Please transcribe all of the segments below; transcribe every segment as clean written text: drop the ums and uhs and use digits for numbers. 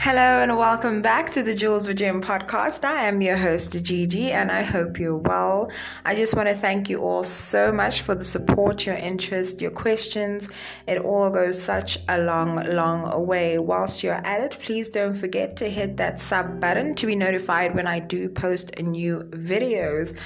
Hello and welcome back to the Jules with Jim podcast. I am your host, GiGi, and I hope you're well. I just want to thank you all so much for the support, your interest, your questions. It all goes such a long way. Whilst you're at it, please don't forget to hit that sub button to be notified when I do post new videos.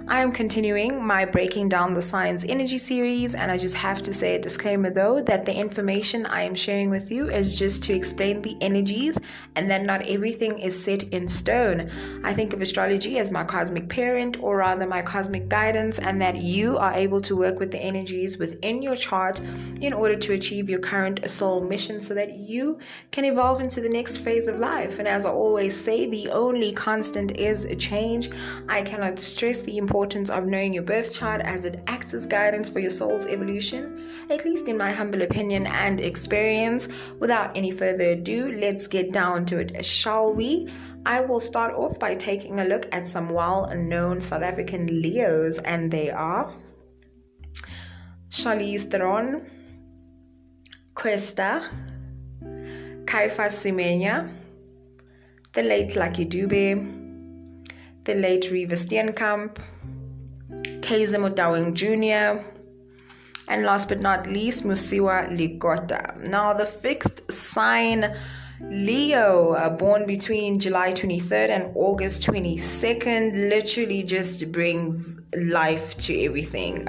I am continuing my Breaking Down the Science Energy series, and I just have to say a disclaimer though, that the information I am sharing with you is just to explain the energies and that not everything is set in stone. I think of astrology as my cosmic parent, or rather my cosmic guidance, and that you are able to work with the energies within your chart in order to achieve your current soul mission so that you can evolve into the next phase of life. And as I always say, the only constant is a change. I cannot stress the importance of knowing your birth chart as it acts as guidance for your soul's evolution, at least in my humble opinion and experience. Without any further ado, let's get down to it, shall we? I will start off by taking a look at some well-known South African Leos, and they are Charlize Theron, Questa, Caiphus Semenya, the late Lucky Dube, the late Reeva Steenkamp, Kaiser Motawang Jr., and last but not least, Musiwa Lekota. Now, the fixed sign Leo, born between July 23rd and August 22nd, literally just brings life to everything.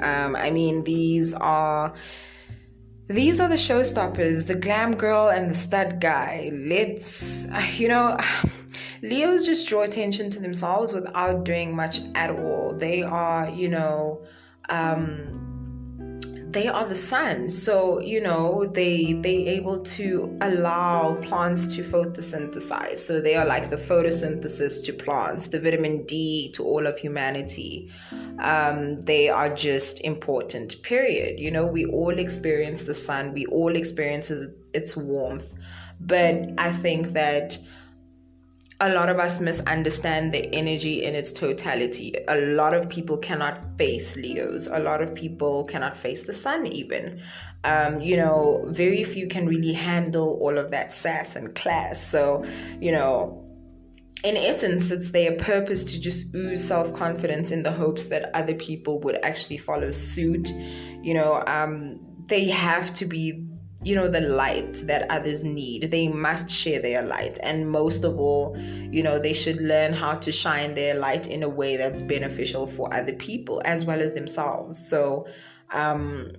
These are the showstoppers, the glam girl and the stud guy. Leos just draw attention to themselves without doing much at all. They are, they are the sun, so they able to allow plants to photosynthesize. So they are like the photosynthesis to plants, the vitamin D to all of humanity. They are just important, period. We all experience the sun, we all experience its warmth, but I think that a lot of us misunderstand the energy in its totality. A lot of people cannot face Leos. A lot of people cannot face the sun even. Very few can really handle all of that sass and class. So, in essence, it's their purpose to just ooze self-confidence in the hopes that other people would actually follow suit. They have to be the light that others need. They must share their light, and most of all, they should learn how to shine their light in a way that's beneficial for other people as well as themselves. So and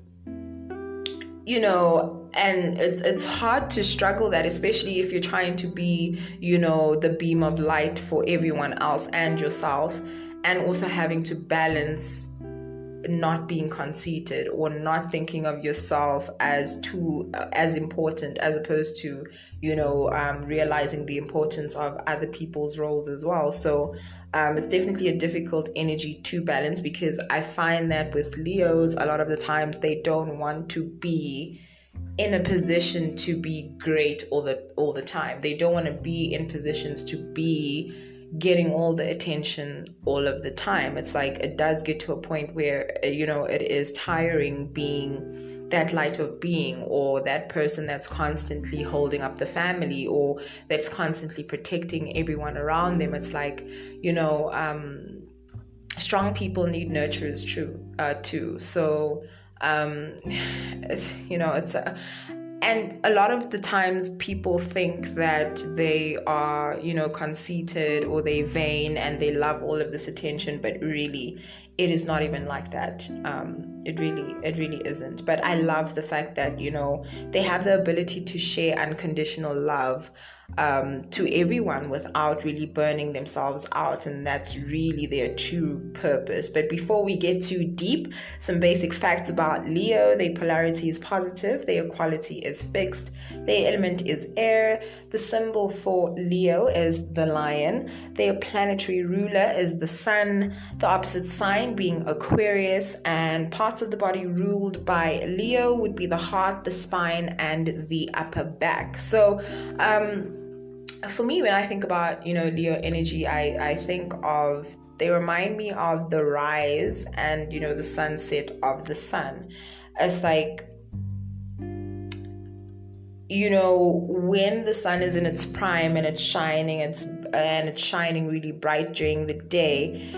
it's hard to struggle that, especially if you're trying to be the beam of light for everyone else and yourself, and also having to balance not being conceited or not thinking of yourself as important, as opposed to realizing the importance of other people's roles as well. So it's definitely a difficult energy to balance, because I find that with Leos, a lot of the times they don't want to be in a position to be great all the time. They don't want to be in positions to be getting all the attention all of the time. It's like it does get to a point where it is tiring being that light of being, or that person that's constantly holding up the family, or that's constantly protecting everyone around them. It's like strong people need nurturers too. So and a lot of the times people think that they are, conceited, or they vain and they love all of this attention, but really it is not even like that. It really isn't. But I love the fact that, they have the ability to share unconditional love to everyone without really burning themselves out, and that's really their true purpose. But before we get too deep, some basic facts about Leo. Their polarity is positive, their quality is fixed, their element is air, the symbol for Leo is the lion, their planetary ruler is the sun, the opposite sign being Aquarius, and parts of the body ruled by Leo would be the heart, the spine, and the upper back. So for me, when I think about Leo energy, I think of, they remind me of the rise and the sunset of the sun. It's like when the sun is in its prime and it's shining really bright during the day,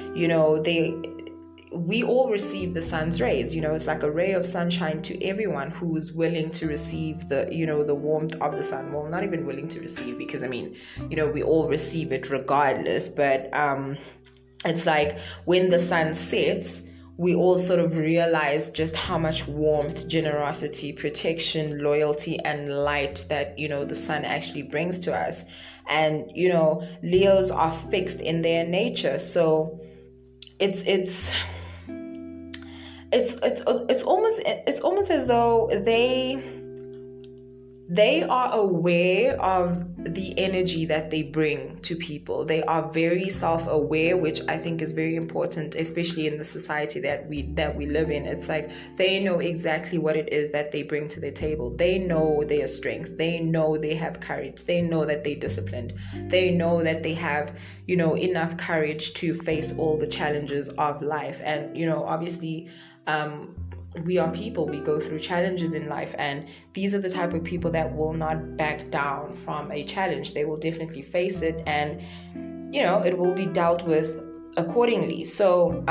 we all receive the sun's rays. It's like a ray of sunshine to everyone who is willing to receive the warmth of the sun. Well, not even willing to receive, because we all receive it regardless. But it's like when the sun sets, we all sort of realize just how much warmth, generosity, protection, loyalty, and light that, the sun actually brings to us. And, Leos are fixed in their nature. So it's almost as though they are aware of the energy that they bring to people. They are very self-aware, which I think is very important, especially in the society that we live in. It's like they know exactly what it is that they bring to the table. They know their strength. They know they have courage. They know that they're disciplined. They know that they have, enough courage to face all the challenges of life. And, obviously, we are people. We go through challenges in life, and these are the type of people that will not back down from a challenge. They will definitely face it, and it will be dealt with accordingly. So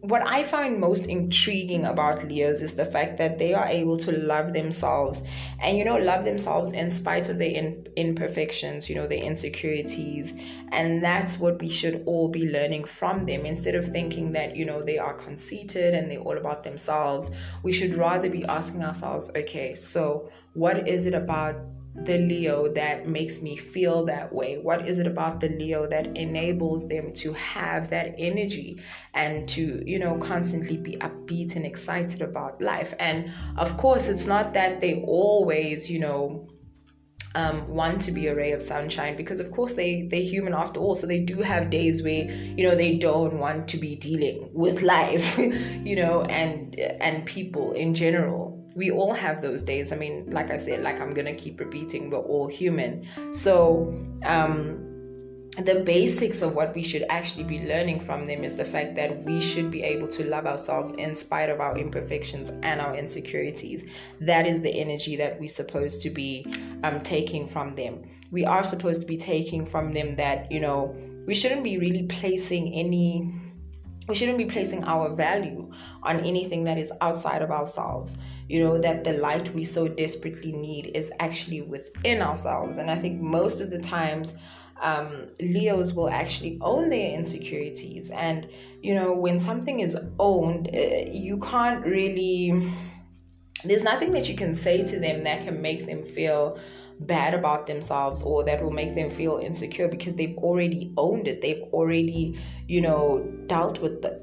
what I find most intriguing about Leos is the fact that they are able to love themselves, and love themselves in spite of their imperfections, their insecurities. And that's what we should all be learning from them. Instead of thinking that they are conceited and they're all about themselves, we should rather be asking ourselves, okay, so what is it about the Leo that makes me feel that way? What is it about the Leo that enables them to have that energy and to, constantly be upbeat and excited about life? And of course, it's not that they always, want to be a ray of sunshine, because of course they're human after all. So they do have days where, they don't want to be dealing with life, and people in general. We all have those days. I mean, like I said, like I'm going to keep repeating, we're all human. So the basics of what we should actually be learning from them is the fact that we should be able to love ourselves in spite of our imperfections and our insecurities. That is the energy that we're supposed to be taking from them. We are supposed to be taking from them that, we shouldn't be really placing our value on anything that is outside of ourselves. That the light we so desperately need is actually within ourselves. And I think most of the times, Leos will actually own their insecurities. And, when something is owned, you can't really, there's nothing that you can say to them that can make them feel bad about themselves or that will make them feel insecure, because they've already owned it. They've already dealt with the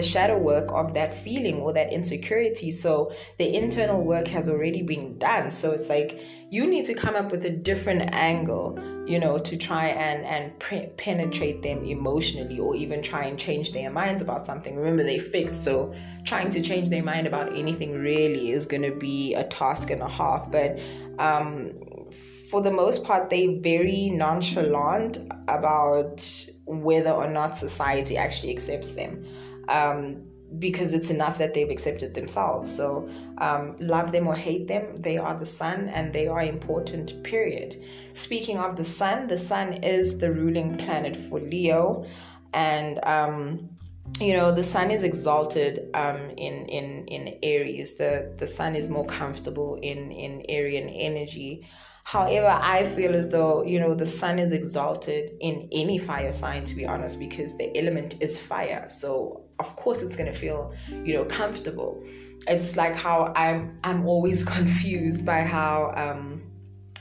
shadow work of that feeling or that insecurity. So the internal work has already been done. So it's like you need to come up with a different angle, to try and penetrate them emotionally, or even try and change their minds about something. Remember, they fixed, so trying to change their mind about anything really is going to be a task and a half. But for the most part, they're very nonchalant about whether or not society actually accepts them, because it's enough that they've accepted themselves. So love them or hate them, they are the sun and they are important, period. Speaking of the sun is the ruling planet for Leo. And the sun is exalted in Aries. The sun is more comfortable in Aryan energy. However, I feel as though, the sun is exalted in any fire sign, to be honest, because the element is fire. So of course it's going to feel, comfortable. It's like how I'm always confused by how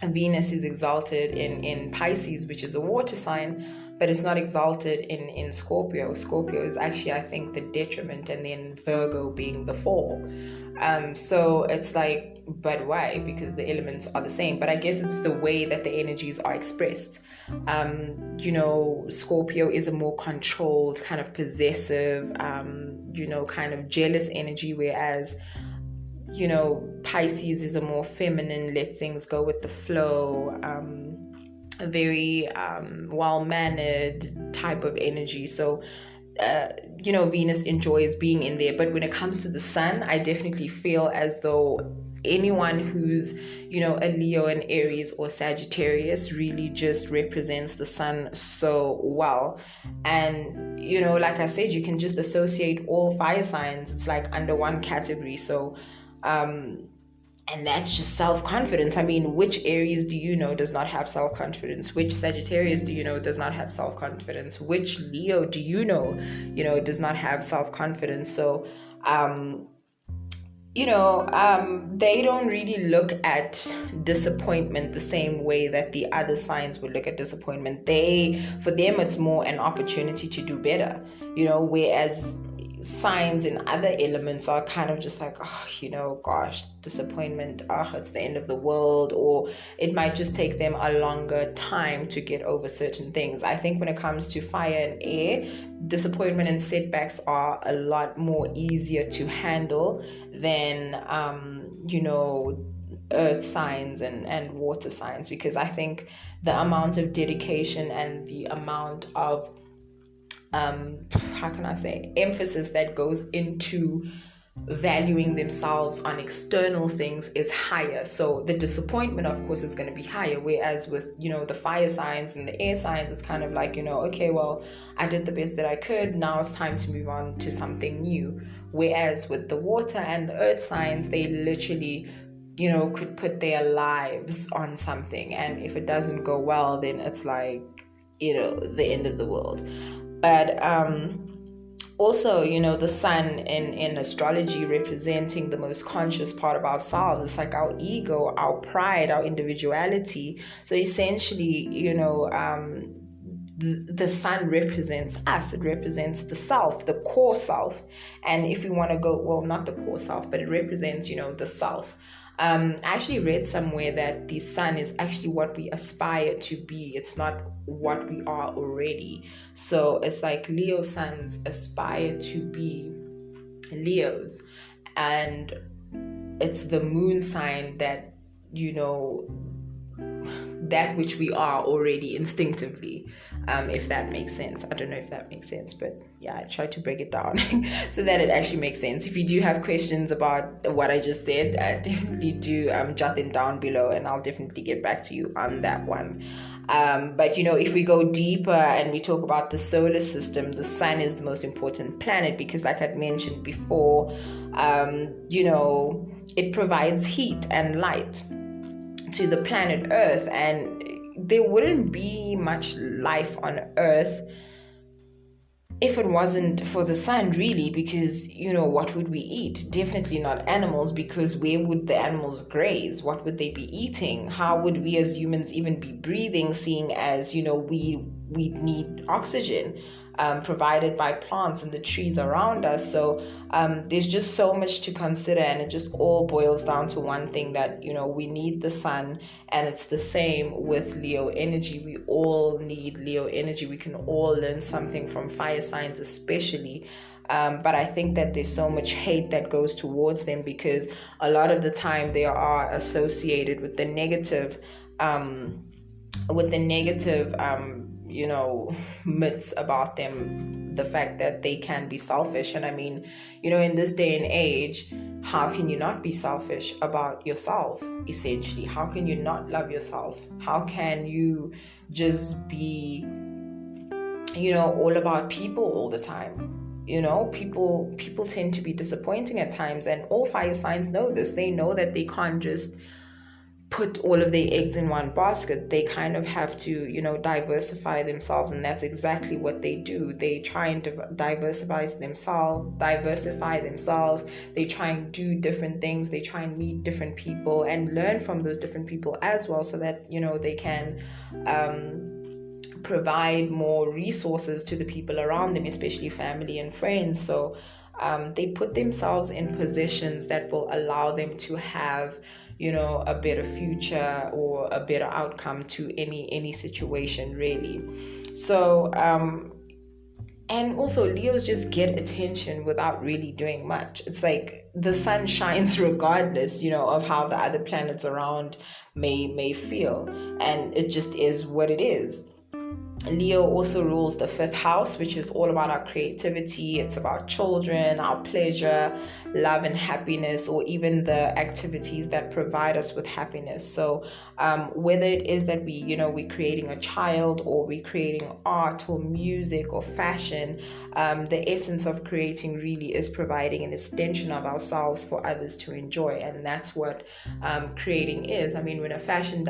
Venus is exalted in Pisces, which is a water sign, but it's not exalted in Scorpio. Scorpio is actually, I think, the detriment, and then Virgo being the fall. So it's like, but why? Because the elements are the same. But I guess it's the way that the energies are expressed. Scorpio is a more controlled, kind of possessive, kind of jealous energy, whereas Pisces is a more feminine, let things go with the flow, a very well-mannered type of energy. So Venus enjoys being in there. But when it comes to the sun, I definitely feel as though anyone who's, a Leo, an Aries, or Sagittarius really just represents the sun so well. And, like I said, you can just associate all fire signs. It's like under one category. So, and that's just self-confidence. I mean, which Aries do you know does not have self-confidence? Which Sagittarius do you know does not have self-confidence? Which Leo do you know, does not have self-confidence? So, they don't really look at disappointment the same way that the other signs would look at disappointment. For them, it's more an opportunity to do better, whereas signs and other elements are kind of just like, gosh, disappointment, it's the end of the world, or it might just take them a longer time to get over certain things. I think when it comes to fire and air, disappointment and setbacks are a lot more easier to handle than earth signs and water signs, because I think the amount of dedication and the amount of emphasis that goes into valuing themselves on external things is higher. So the disappointment, of course, is going to be higher. Whereas with, the fire signs and the air signs, it's kind of like, okay, well, I did the best that I could. Now it's time to move on to something new. Whereas with the water and the earth signs, they literally, could put their lives on something. And if it doesn't go well, then it's like, the end of the world. But also, the sun in astrology representing the most conscious part of ourselves. It's like our ego, our pride, our individuality. So essentially, the sun represents us. It represents the self, the core self. And if we want to go, well, not the core self, but it represents, the self. I actually read somewhere that the sun is actually what we aspire to be. It's not what we are already. So it's like Leo suns aspire to be Leos. And it's the moon sign that, that which we are already instinctively, if that makes sense. I don't know if that makes sense, but yeah, I tried to break it down so that it actually makes sense. If you do have questions about what I just said, definitely do jot them down below, and I'll definitely get back to you on that one. But if we go deeper and we talk about the solar system, the sun is the most important planet because, like I'd mentioned before, it provides heat and light to the planet Earth, and there wouldn't be much life on Earth if it wasn't for the sun, really, because what would we eat? Definitely not animals, because where would the animals graze? What would they be eating? How would we as humans even be breathing, seeing as we need oxygen provided by plants and the trees around us? So there's just so much to consider, and it just all boils down to one thing, that we need the sun. And it's the same with Leo energy. We all need Leo energy. We can all learn something from fire signs especially, but I think that there's so much hate that goes towards them, because a lot of the time they are associated with the negative myths about them, the fact that they can be selfish. And I mean, in this day and age, how can you not be selfish about yourself? Essentially, how can you not love yourself? How can you just be all about people all the time? People tend to be disappointing at times, and all fire signs know this. They know that they can't just put all of their eggs in one basket. They kind of have to, diversify themselves, and that's exactly what they do. They try and diversify themselves. They try and do different things. They try and meet different people and learn from those different people as well, so that they can provide more resources to the people around them, especially family and friends. So they put themselves in positions that will allow them to have a better future or a better outcome to any situation, really. So and also Leos just get attention without really doing much. It's like the sun shines regardless of how the other planets around may feel, and it just is what it is. Leo also rules the fifth house, which is all about our creativity. It's about children, our pleasure, love and happiness, or even the activities that provide us with happiness. So whether it is that we're creating a child, or we're creating art or music or fashion, the essence of creating really is providing an extension of ourselves for others to enjoy. And that's what creating is. I mean, when a fashion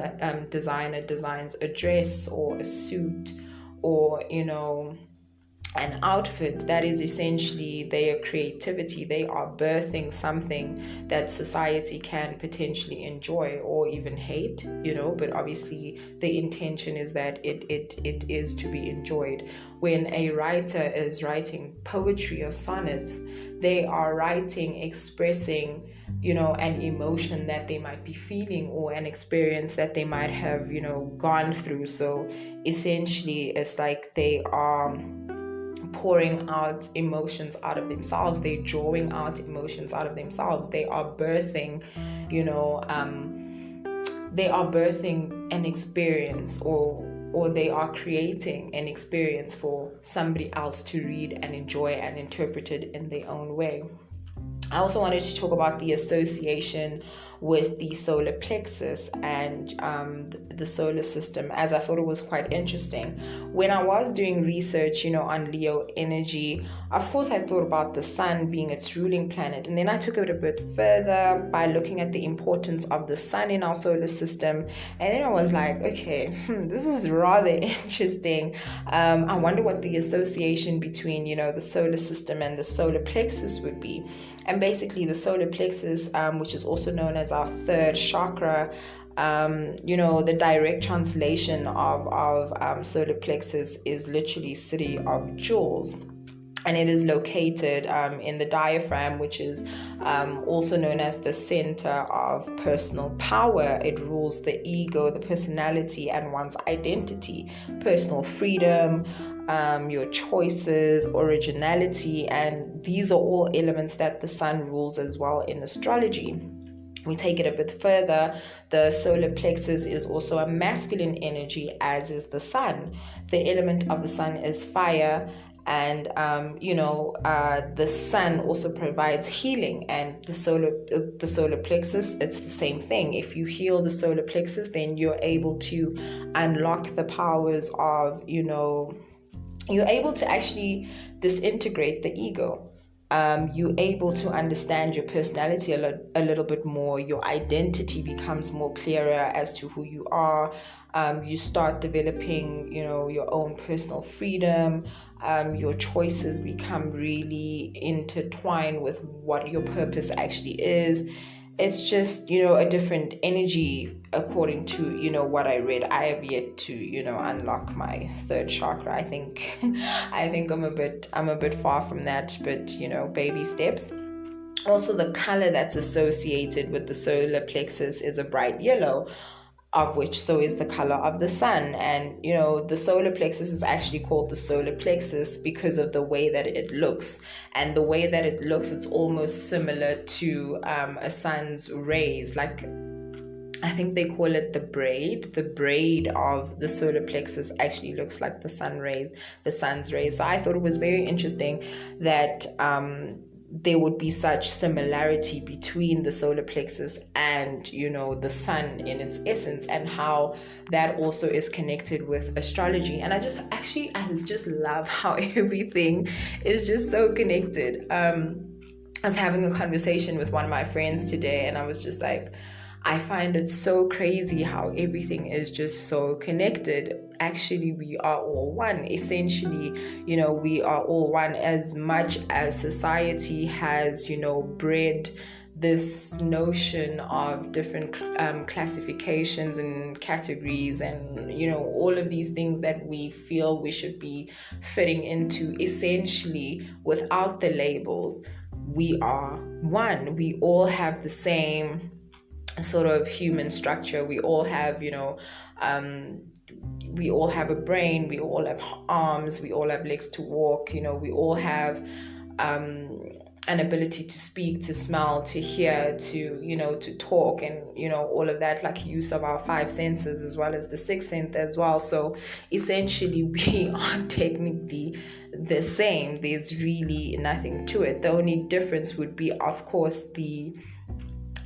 designer designs a dress or a suit, or an outfit, that is essentially their creativity. They are birthing something that society can potentially enjoy or even hate, but obviously the intention is that it is to be enjoyed. When a writer is writing poetry or sonnets, they are writing, expressing an emotion that they might be feeling, or an experience that they might have gone through. So essentially it's like they are pouring out emotions out of themselves. They're drawing out emotions out of themselves. They are birthing an experience, or they are creating an experience for somebody else to read and enjoy and interpret it in their own way. I also wanted to talk about the association with the solar plexus and the solar system, as I thought it was quite interesting. When I was doing research, on Leo energy, of course I thought about the sun being its ruling planet, and then I took it a bit further by looking at the importance of the sun in our solar system, and then I was like, okay, this is rather interesting. I wonder what the association between, the solar system and the solar plexus would be. And basically the solar plexus, which is also known as our third chakra, the direct translation of solar plexus is literally city of jewels. And it is located in the diaphragm, which is also known as the center of personal power. It rules the ego, the personality, and one's identity, personal freedom, your choices, originality, and these are all elements that the sun rules as well in astrology. We take it a bit further. The solar plexus is also a masculine energy, as is the sun. The element of the sun is fire, and the sun also provides healing. And the solar plexus, it's the same thing. If you heal the solar plexus, then you're able to unlock the powers of you're able to actually disintegrate the ego. You're able to understand your personality a little bit more. Your identity becomes more clearer as to who you are. You start developing, your own personal freedom. Your choices become really intertwined with what your purpose actually is. It's just, a different energy according to, what I read. I have yet to, unlock my third chakra. I think I'm a bit far from that, but, baby steps. Also, the color that's associated with the solar plexus is a bright yellow, of which so is the color of the sun. And the solar plexus is actually called the solar plexus because of the way that it looks. And the way that it looks, it's almost similar to a sun's rays. Like, I think they call it the braid of the solar plexus actually looks like the sun's rays. So I thought it was very interesting that there would be such similarity between the solar plexus and the sun in its essence, and how that also is connected with astrology. And I just love how everything is just so connected. I was having a conversation with one of my friends today, and I was just like, I find it so crazy how everything is just so connected. Actually, we are all one. Essentially, we are all one. As much as society has, bred this notion of different classifications and categories and, all of these things that we feel we should be fitting into, essentially, without the labels, we are one. We all have the same sort of human structure. We all have, we all have a brain, we all have arms, we all have legs to walk, we all have an ability to speak, to smell, to hear, to to talk, and all of that, like use of our five senses as well as the sixth sense as well. So essentially we are technically the same. There's really nothing to it. The only difference would be, of course,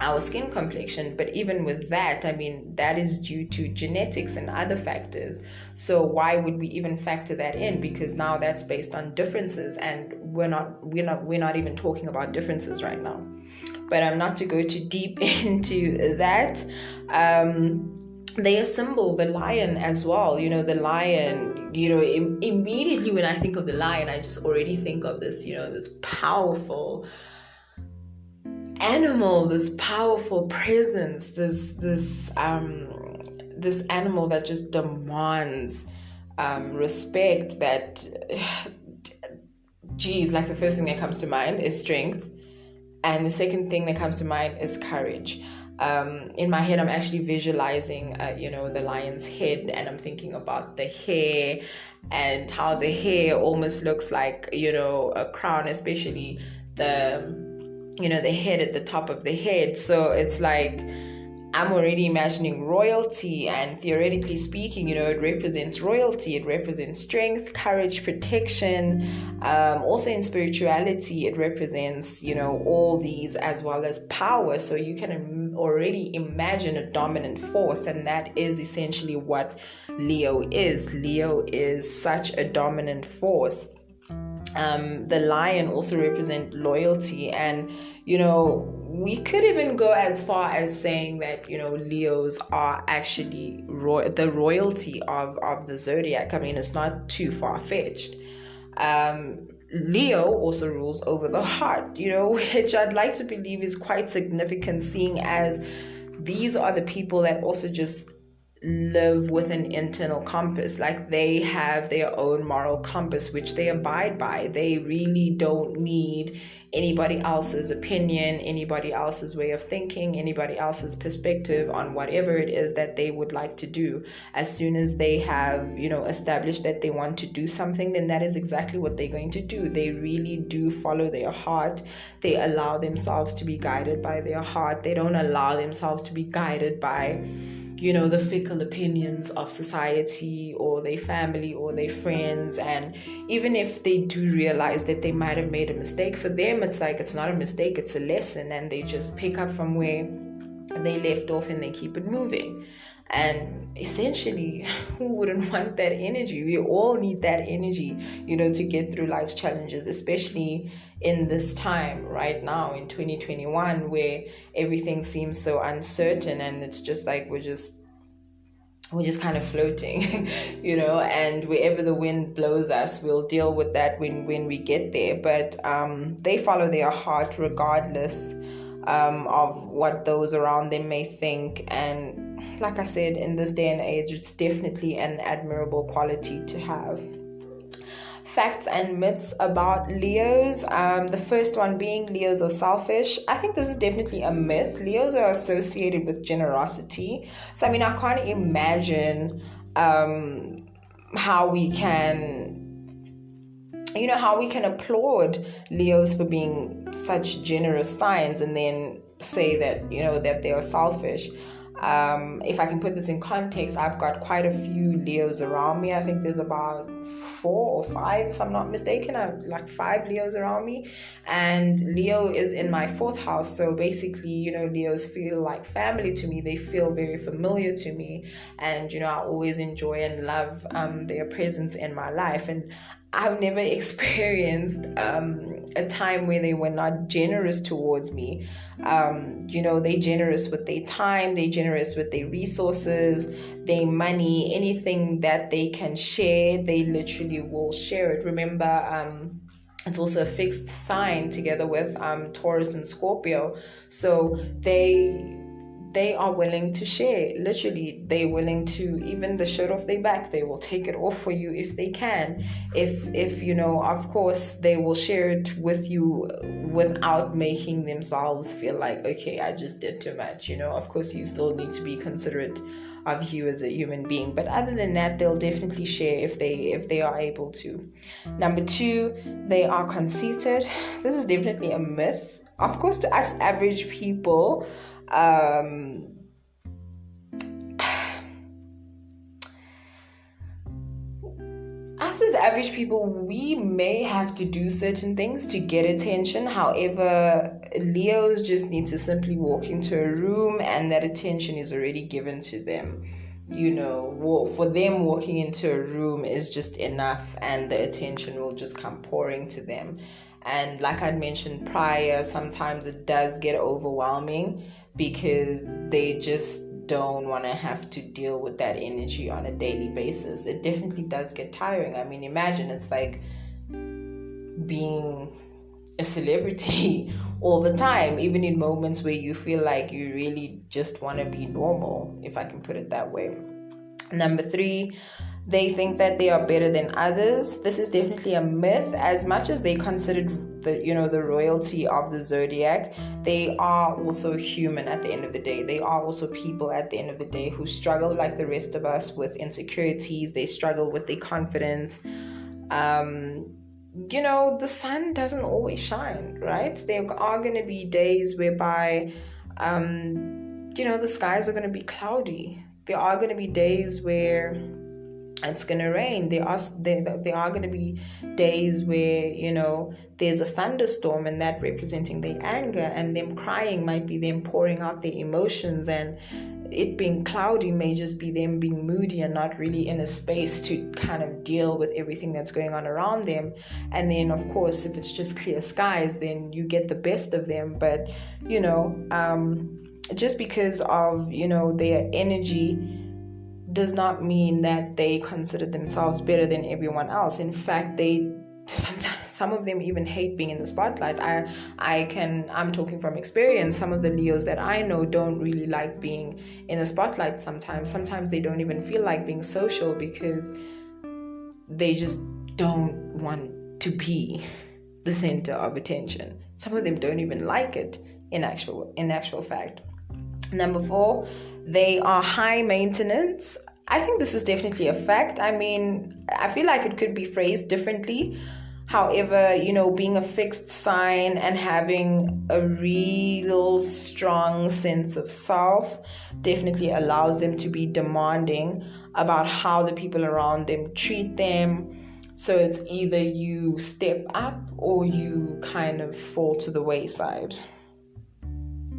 our skin complexion, but even with that, I mean, that is due to genetics and other factors. So why would we even factor that in? Because now that's based on differences, and we're not even talking about differences right now. But I'm not to go too deep into that. They assemble the lion as well. The lion, immediately when I think of the lion, I just already think of this, this powerful animal, this powerful presence, this animal that just demands respect. That like the first thing that comes to mind is strength, and the second thing that comes to mind is courage. In my head, I'm actually visualizing the lion's head, and I'm thinking about the hair and how the hair almost looks like a crown, especially the head at the top of the head. So it's like I'm already imagining royalty, and theoretically speaking, it represents royalty, it represents strength, courage, protection. Also in spirituality, it represents, all these, as well as power. So you can already imagine a dominant force, and that is essentially what Leo is. Leo is such a dominant force. The lion also represents loyalty, and we could even go as far as saying that Leos are actually the royalty of the zodiac. I mean, it's not too far-fetched. Leo also rules over the heart, which I'd like to believe is quite significant, seeing as these are the people that also just live with an internal compass. Like, they have their own moral compass which they abide by. They really don't need anybody else's opinion, anybody else's way of thinking, anybody else's perspective on whatever it is that they would like to do. As soon as they have established that they want to do something, then that is exactly what they're going to do. They really do follow their heart. They allow themselves to be guided by their heart. They don't allow themselves to be guided by the fickle opinions of society or their family or their friends. And even if they do realize that they might have made a mistake, for them it's like, it's not a mistake, it's a lesson, and they just pick up from where they left off and they keep it moving. And essentially, who wouldn't want that energy? We all need that energy, to get through life's challenges, especially in this time right now in 2021, where everything seems so uncertain, and it's just like we're just kind of floating, and wherever the wind blows us, we'll deal with that when we get there. But they follow their heart regardless of what those around them may think. And like I said, in this day and age, it's definitely an admirable quality to have. Facts and myths about Leos. The first one being Leos are selfish. I think this is definitely a myth. Leos are associated with generosity. So, I mean, I can't imagine how we can applaud Leos for being such generous signs and then say that, that they are selfish. If I can put this in context, I've got quite a few Leos around me. I think there's about 4 or 5, if I'm not mistaken. I have like 5 Leos around me, and Leo is in my 4th house. So basically, Leos feel like family to me. They feel very familiar to me, and I always enjoy and love their presence in my life. And I've never experienced a time where they were not generous towards me. They're generous with their time, they're generous with their resources, their money, anything that they can share, they literally will share it. Remember, it's also a fixed sign together with Taurus and Scorpio. So they they are willing to share. Literally, they're willing to, even the shirt off their back, they will take it off for you if they can. If of course, they will share it with you without making themselves feel like, okay, I just did too much. Of course, you still need to be considerate of you as a human being, but other than that, they'll definitely share if they are able to. Number 2, they are conceited. This is definitely a myth. Of course, to us average people, us as average people, we may have to do certain things to get attention. However, Leos just need to simply walk into a room and that attention is already given to them. For them, walking into a room is just enough, and the attention will just come pouring to them. And like I mentioned prior, sometimes it does get overwhelming because they just don't want to have to deal with that energy on a daily basis. It definitely does get tiring. I mean, imagine it's like being a celebrity all the time, even in moments where you feel like you really just want to be normal, if I can put it that way. Number 3, they think that they are better than others. This is definitely a myth. As much as they considered the royalty of the zodiac, they are also human at the end of the day. They are also people at the end of the day who struggle like the rest of us with insecurities. They struggle with their confidence. The sun doesn't always shine, right? There are going to be days whereby the skies are going to be cloudy. There are going to be days where it's going to rain. There are going to be days where, there's a thunderstorm, and that representing their anger, and them crying might be them pouring out their emotions, and it being cloudy may just be them being moody and not really in a space to kind of deal with everything that's going on around them. And then, of course, if it's just clear skies, then you get the best of them. But, just because of, their energy does not mean that they consider themselves better than everyone else. In fact, some of them even hate being in the spotlight. I'm talking from experience. Some of the Leos that I know don't really like being in the spotlight sometimes. Sometimes they don't even feel like being social because they just don't want to be the center of attention. Some of them don't even like it in actual fact. Number 4, they are high maintenance. I think this is definitely a fact. I mean, I feel like it could be phrased differently. However, being a fixed sign and having a real strong sense of self definitely allows them to be demanding about how the people around them treat them. So it's either you step up or you kind of fall to the wayside.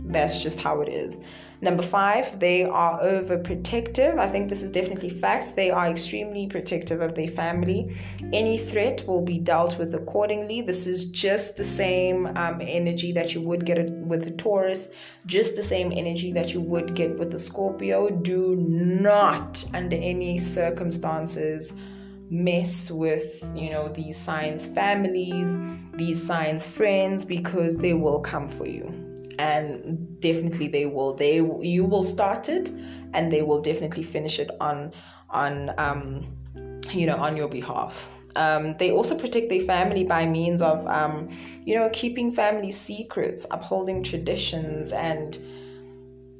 That's just how it is. Number 5, they are overprotective. I think this is definitely facts. They are extremely protective of their family. Any threat will be dealt with accordingly. This is just the same energy that you would get with a Taurus, just the same energy that you would get with a Scorpio. Do not, under any circumstances, mess with these signs' families, these signs' friends, because they will come for you. And definitely you will start it, and they will definitely finish it on your behalf. They also protect their family by means of keeping family secrets, upholding traditions, and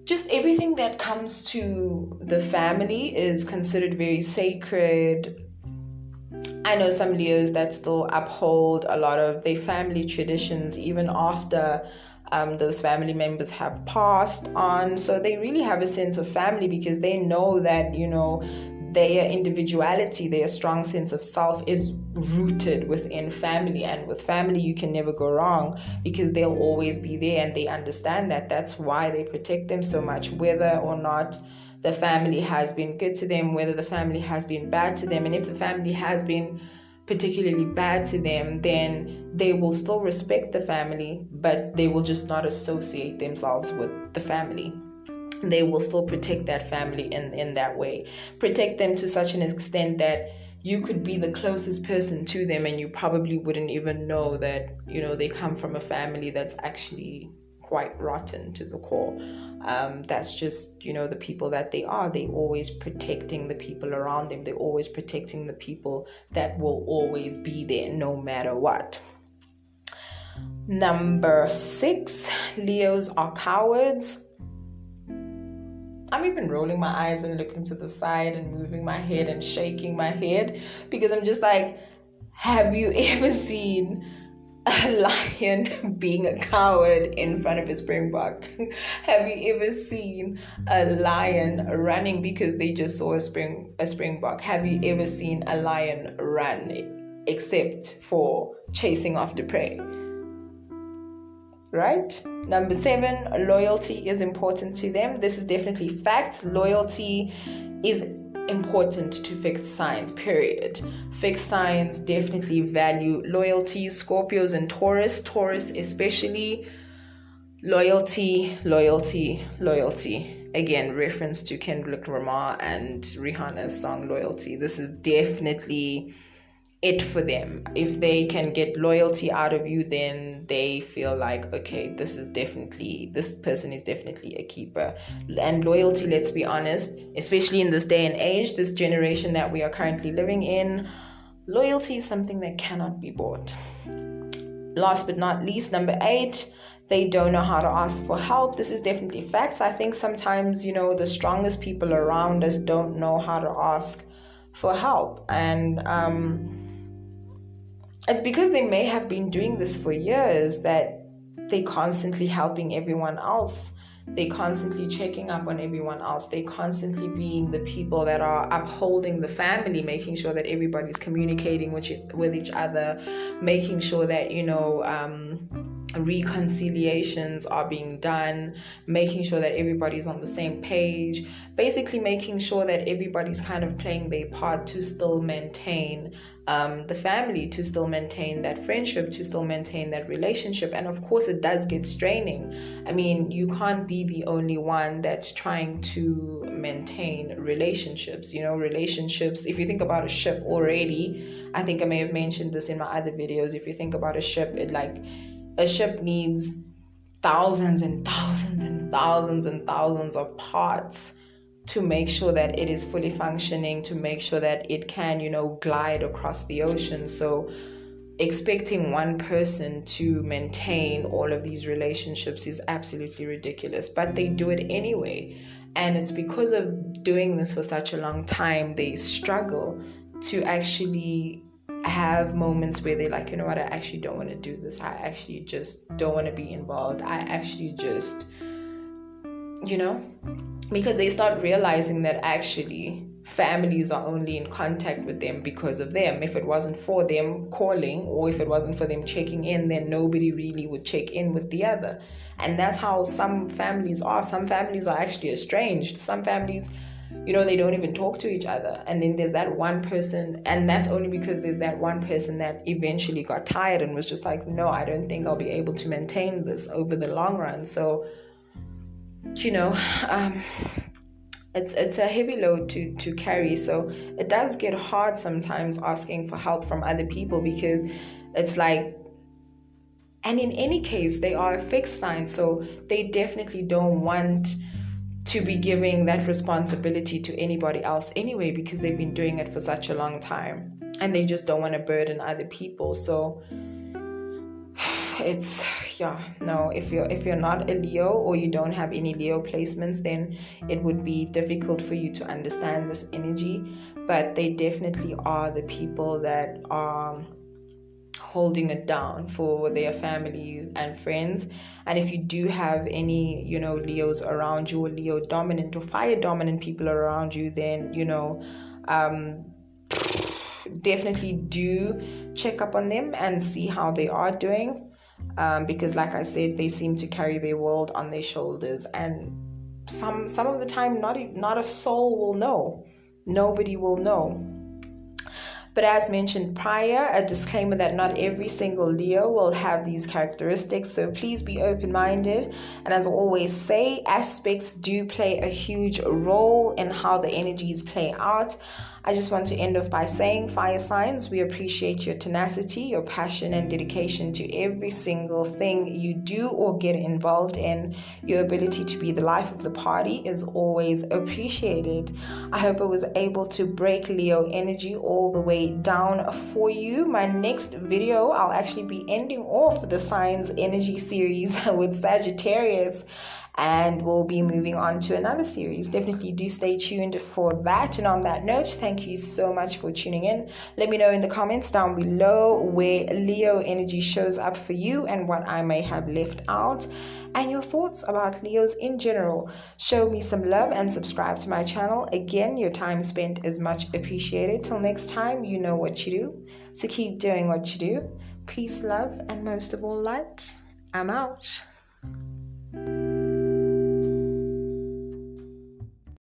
just everything that comes to the family is considered very sacred. I know some Leos that still uphold a lot of their family traditions even after those family members have passed on. So they really have a sense of family because they know that, their individuality, their strong sense of self is rooted within family. And with family, you can never go wrong because they'll always be there, and they understand that. That's why they protect them so much, whether or not the family has been good to them, whether the family has been bad to them. And if the family has been particularly bad to them, then they will still respect the family, but they will just not associate themselves with the family. They will still protect that family in that way. Protect them to such an extent that you could be the closest person to them and you probably wouldn't even know that, they come from a family that's actually quite rotten to the core. That's just, the people that they are. They're always protecting the people around them. They're always protecting the people that will always be there no matter what. Number 6, Leos are cowards. I'm even rolling my eyes and looking to the side and moving my head and shaking my head, because I'm just like, have you ever seen a lion being a coward in front of a springbok? Have you ever seen a lion running because they just saw a springbok? Have you ever seen a lion run except for chasing after prey? Right? Number 7, loyalty is important to them. This is definitely facts. Loyalty is important to fixed signs, period. Fixed signs definitely value loyalty. Scorpios and Taurus especially, loyalty. Again, reference to Kendrick Lamar and Rihanna's song Loyalty. This is definitely it for them. If they can get loyalty out of you, then they feel like, okay, this person is definitely a keeper. And loyalty, let's be honest, especially in this day and age, this generation that we are currently living in, loyalty is something that cannot be bought. Last but not least, number 8, they don't know how to ask for help. This is definitely facts. I think sometimes, the strongest people around us don't know how to ask for help. And it's because they may have been doing this for years that they're constantly helping everyone else. They're constantly checking up on everyone else. They're constantly being the people that are upholding the family, making sure that everybody's communicating with each other, making sure that, reconciliations are being done, making sure that everybody's on the same page, basically making sure that everybody's kind of playing their part to still maintain the family, to still maintain that friendship, to still maintain that relationship. And of course it does get straining. I mean, you can't be the only one that's trying to maintain relationships. Relationships, if you think about a ship already, I think I may have mentioned this in my other videos, if you think about a ship, a ship needs thousands and thousands and thousands and thousands of parts to make sure that it is fully functioning, to make sure that it can, glide across the ocean. So expecting one person to maintain all of these relationships is absolutely ridiculous, but they do it anyway. And it's because of doing this for such a long time, they struggle to actually have moments where they're like, you know what, I actually don't want to do this. I actually just don't want to be involved. I actually just, because they start realizing that actually families are only in contact with them because of them. If it wasn't for them calling, or if it wasn't for them checking in, then nobody really would check in with the other. And that's how some families are. Some families are actually estranged. Some families, they don't even talk to each other. And then there's that one person, and that's only because there's that one person that eventually got tired and was just like, no, I don't think I'll be able to maintain this over the long run. So, it's a heavy load to carry. So it does get hard sometimes asking for help from other people, because it's like, and in any case, they are a fixed sign, so they definitely don't want to be giving that responsibility to anybody else anyway, because they've been doing it for such a long time, and they just don't want to burden other people. So it's, if you're not a Leo, or you don't have any Leo placements, then it would be difficult for you to understand this energy. But they definitely are the people that are holding it down for their families and friends. And if you do have any Leos around you, or Leo dominant or fire dominant people around you, then definitely do check up on them and see how they are doing, because like I said, they seem to carry their world on their shoulders, and some of the time not a soul will know. Nobody will know. But as mentioned prior, a disclaimer that not every single Leo will have these characteristics, so please be open-minded. And as I always say, aspects do play a huge role in how the energies play out. I just want to end off by saying, fire signs, we appreciate your tenacity, your passion, and dedication to every single thing you do or get involved in. Your ability to be the life of the party is always appreciated. I hope I was able to break Leo energy all the way down for you. My next video, I'll actually be ending off the signs energy series with Sagittarius, and we'll be moving on to another series. Definitely do stay tuned for that. And on that note, thank you so much for tuning in. Let me know in the comments down below where Leo energy shows up for you and what I may have left out, and your thoughts about Leos in general. Show me some love and subscribe to my channel. Again, your time spent is much appreciated. Till next time, you know what you do, so keep doing what you do. Peace, love, and most of all, light. I'm out.